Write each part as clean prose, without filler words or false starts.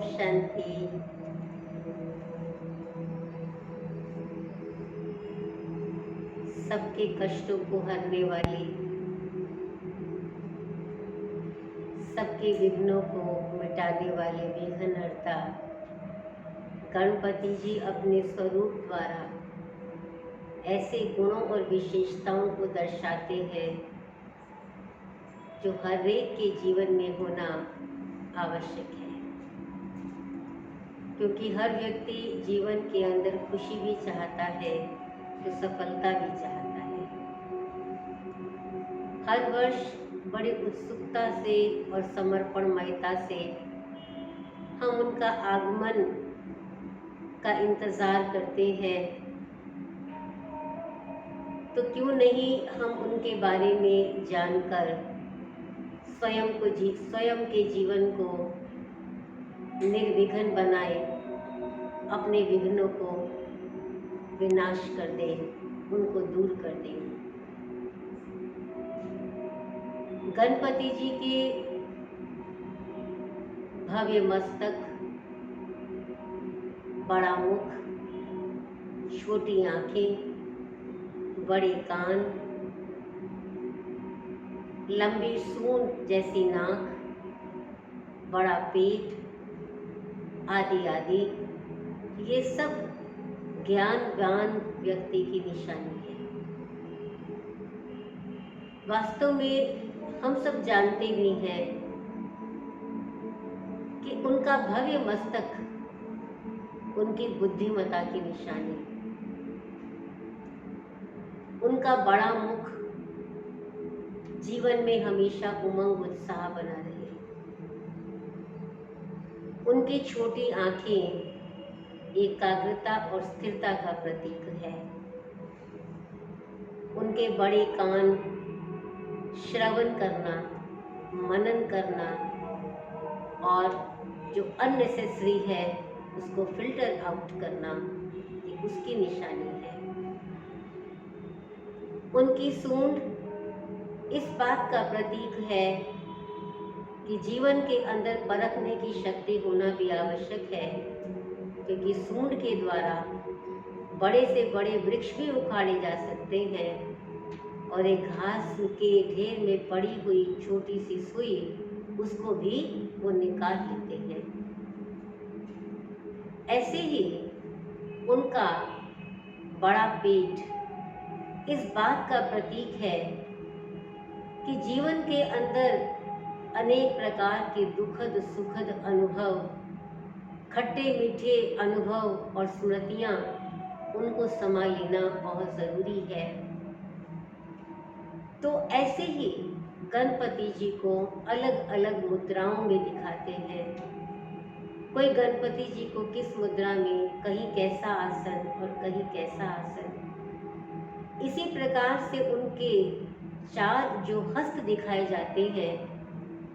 शांति। सबके कष्टों को हरने वाली, सबके विघ्नों को मिटाने वाले विघ्नहर्ता गणपति जी अपने स्वरूप द्वारा ऐसे गुणों और विशेषताओं को दर्शाते हैं जो हर एक के जीवन में होना आवश्यक है, क्योंकि हर व्यक्ति जीवन के अंदर खुशी भी चाहता है तो सफलता भी चाहता है। हर वर्ष बड़ी उत्सुकता से और समर्पणमयता से हम उनका आगमन का इंतज़ार करते हैं, तो क्यों नहीं हम उनके बारे में जानकर स्वयं के जीवन को निर्विघ्न बनाए, अपने विघ्नों को विनाश कर दें, उनको दूर कर दें। गणपति जी के भव्य मस्तक, बड़ा मुख, छोटी आंखें, बड़े कान, लंबी सूंड जैसी नाक, बड़ा पेट आदि आदि, ये सब ज्ञानवान व्यक्ति की निशानी है। वास्तव में हम सब जानते भी हैं कि उनका भव्य मस्तक उनकी बुद्धिमता की निशानी, उनका बड़ा मुख जीवन में हमेशा उमंग उत्साह बना रहे, उनकी छोटी आंखें एकाग्रता और स्थिरता का प्रतीक है, उनके बड़े कान श्रवण करना, मनन करना और जो अननेसेसरी है उसको फिल्टर आउट करना, ये उसकी निशानी है। उनकी सूंड इस बात का प्रतीक है कि जीवन के अंदर परखने की शक्ति होना भी आवश्यक है, क्योंकि सूंड के द्वारा बड़े से बड़े वृक्ष भी उखाड़े जा सकते हैं और एक घास के ढेर में पड़ी हुई छोटी सी सुई उसको भी वो निकाल लेते हैं। ऐसे ही उनका बड़ा पेट इस बात का प्रतीक है कि जीवन के अंदर अनेक प्रकार के दुखद सुखद अनुभव, खट्टे मीठे अनुभव और स्मृतियाँ, उनको समा लेना बहुत ज़रूरी है। तो ऐसे ही गणपति जी को अलग अलग मुद्राओं में दिखाते हैं। कोई गणपति जी को किस मुद्रा में, कहीं कैसा आसन और कहीं कैसा आसन। इसी प्रकार से उनके चार जो हस्त दिखाए जाते हैं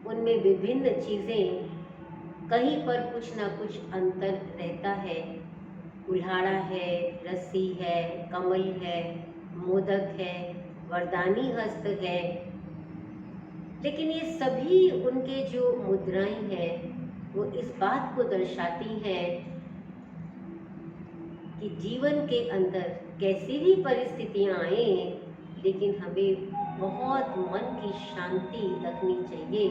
उनमें विभिन्न चीज़ें, कहीं पर कुछ ना कुछ अंतर रहता है। कुल्हाड़ा है, रस्सी है, कमल है, मोदक है, वरदानी हस्त है, लेकिन ये सभी उनके जो मुद्राएं हैं वो इस बात को दर्शाती हैं कि जीवन के अंदर कैसी भी परिस्थितियां आए, लेकिन हमें बहुत मन की शांति रखनी चाहिए,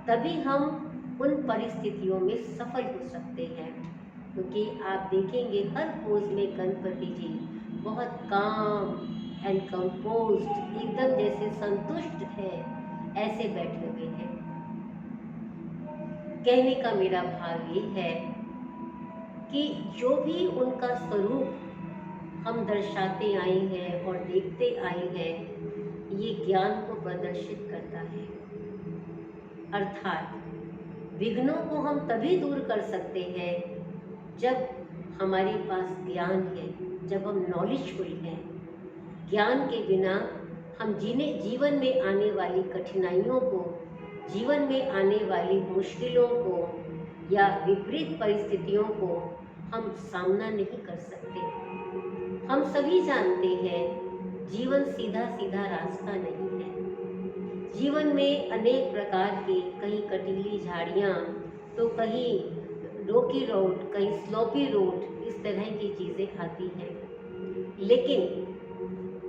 तभी हम उन परिस्थितियों में सफल हो सकते हैं। क्योंकि आप देखेंगे हर पोज में गणपति जी बहुत काम एंड कंपोज्ड, एकदम जैसे संतुष्ट है ऐसे बैठे हुए हैं। कहने का मेरा भाव ये है कि जो भी उनका स्वरूप हम दर्शाते आए हैं और देखते आए हैं, ये ज्ञान को प्रदर्शित करता है। अर्थात विघ्नों को हम तभी दूर कर सकते हैं जब हमारे पास ज्ञान है, जब हम नॉलेजफुल हैं। ज्ञान के बिना हम जीवन में आने वाली कठिनाइयों को, जीवन में आने वाली मुश्किलों को या विपरीत परिस्थितियों को हम सामना नहीं कर सकते। हम सभी जानते हैं जीवन सीधा सीधा रास्ता नहीं है। जीवन में अनेक प्रकार की, कहीं कटीली झाड़ियाँ तो कहीं रोकी रोड, कहीं स्लोपी रोड, इस तरह की चीज़ें आती हैं। लेकिन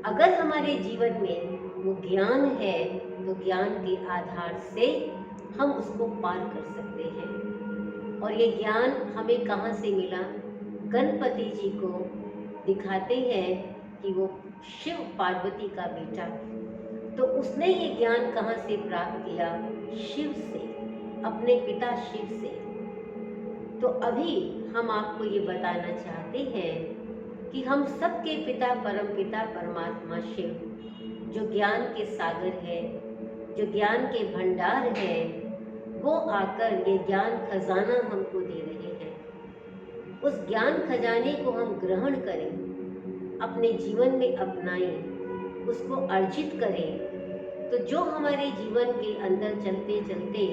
अगर हमारे जीवन में वो ज्ञान है तो ज्ञान के आधार से हम उसको पार कर सकते हैं। और ये ज्ञान हमें कहाँ से मिला? गणपति जी को दिखाते हैं कि वो शिव पार्वती का बेटा, तो उसने ये ज्ञान कहाँ से प्राप्त किया? शिव से, अपने पिता शिव से। तो अभी हम आपको ये बताना चाहते हैं कि हम सबके पिता परम पिता परमात्मा शिव, जो ज्ञान के सागर है, जो ज्ञान के भंडार है, वो आकर ये ज्ञान खजाना हमको दे रहे हैं। उस ज्ञान खजाने को हम ग्रहण करें, अपने जीवन में अपनाएं, उसको अर्जित करें, तो जो हमारे जीवन के अंदर चलते चलते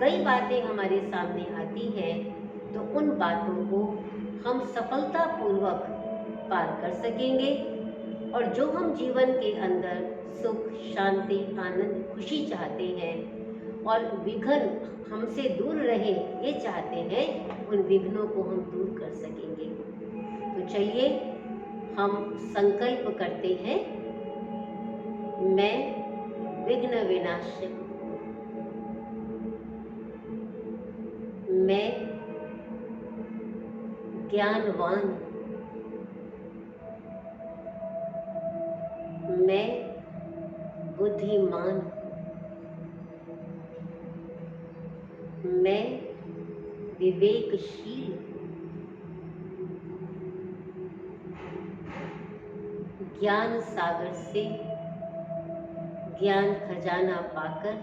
कई बातें हमारे सामने आती हैं, तो उन बातों को हम सफलतापूर्वक पार कर सकेंगे। और जो हम जीवन के अंदर सुख, शांति, आनंद, खुशी चाहते हैं और विघ्न हमसे दूर रहे ये चाहते हैं, उन विघ्नों को हम दूर कर सकेंगे। तो चलिए हम संकल्प करते हैं, मैं विघ्न विनाशक, मैं ज्ञानवान, मैं बुद्धिमान, मैं विवेकशील, ज्ञान सागर से ज्ञान खजाना पाकर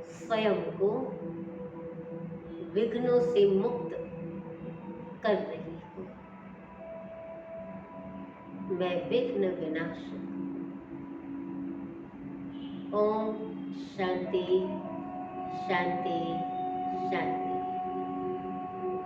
स्वयं को विघ्नों से मुक्त कर रही हूँ। मैं विघ्न विनाशक। ओम शांति शांति शांति।